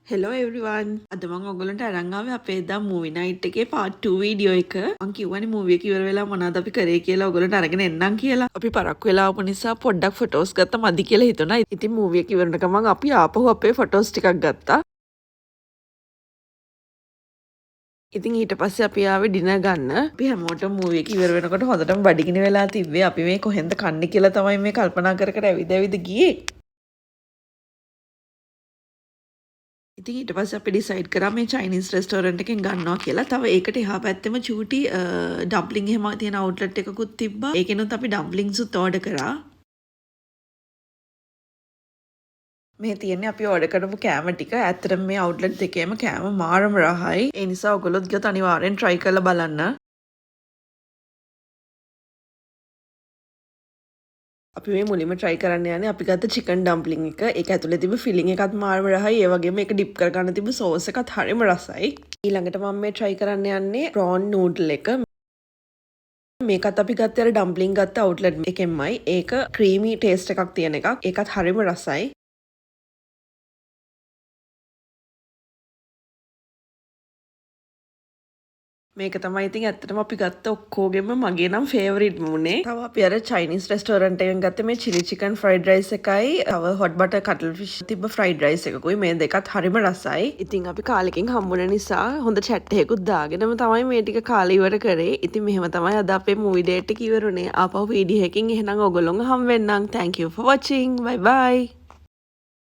Hello everyone අද මම ඔයගලන්ට අරන් ආවේ අපේ එදා මූවි නයිට් එකේ part 2 වීඩියෝ එක. මම කිව්වනේ මූවි එක ඉවර වෙලා මොනවද අපි කරේ කියලා ඔයගලන්ට අරගෙන එන්නම් කියලා. අපි පරක්කු වෙලා ආපු නිසා පොඩ්ඩක් ෆොටෝස් ගත්තා මදි කියලා හිතුණා. ඉතින් මූවි එක ඉවර වෙනකම් අපි ආපහු අපේ ෆොටෝස් ටිකක් ගත්තා. ඉතින් ඊට පස්සේ අපි ආවේ ඩිනර් ගන්න. අපි හැමෝටම මූවි එක ඉවර වෙනකොට හොඳටම බඩගිනි වෙලා තිබ්බේ. අපි මේ කොහෙන්ද කන්නේ කියලා තමයි මේ කල්පනා කර කර ඇවිද ගියේ. ඉතින් ඊට පස්සේ අපි ඩිසයිඩ් කරා මේ චයිනීස් රෙස්ටෝරන්ට් එකෙන් ගන්නවා කියලා. තව ඒකට එහා පැත්තෙම චූටි ඩම්ප්ලින් එහෙම තියෙන අවුට්ලට් එකකුත් තිබ්බා. ඒකෙනුත් අපි ඩම්ප්ලින්ග්ස් උත් ඕඩර් කරා. මේ තියෙන්නේ අපි ඕඩර් කරපු කෑම ටික. ඇත්තටම මේ අවුට්ලට් දෙකේම කෑම මාරම රහයි. ඒ නිසා ඔයගොල්ලොත් ගියොත් අනිවාර්යෙන් try කරලා බලන්න. අපි මේ මුලින්ම try කරන්න යන්නේ අපි ගත්ත chicken dumpling එක. ඒක ඇතුලේ තිබ්බ filling එකත් මාරම රහයි. ඒ වගේම ඒක dip කරගන්න තිබ්බ sauce එකත් හරිම රසයි. ඊළඟට මම මේ try කරන්න යන්නේ prawn noodle එක. මේකත් අපි ගත්තේ අර dumpling ගත්ත outlet එකෙන්මයි. ඒක creamy taste එකක් තියෙන එකක්. ඒකත් හරිම රසයි. මේක තමයි ඉතින් ඇත්තටම අපි ගත්ත ඔක්කොගෙම මගේ නම් ෆේවරිට් මුනේ. තව අපි අර චයිනීස් රෙස්ටෝරන්ට් එකෙන් ගත්තේ මේ chili chicken fried rice එකයි තව hot butter cuttlefish තිබ්බ fried rice එකකුයි. මේ දෙකත් හරිම රසයි. ඉතින් අපි කාලෙකින් හම්බුන නිසා හොඳ chat එකකුත් දාගෙනම තමයි මේ ටික කාලේ ඉවර කරේ. ඉතින් මෙහෙම තමයි අද අපේ movie date එක ඉවරුනේ. ආපහු වීඩියෝ එකකින් එහෙනම් ඔයගොල්ලෝම හම් වෙන්නම්. Thank you for watching. Bye bye.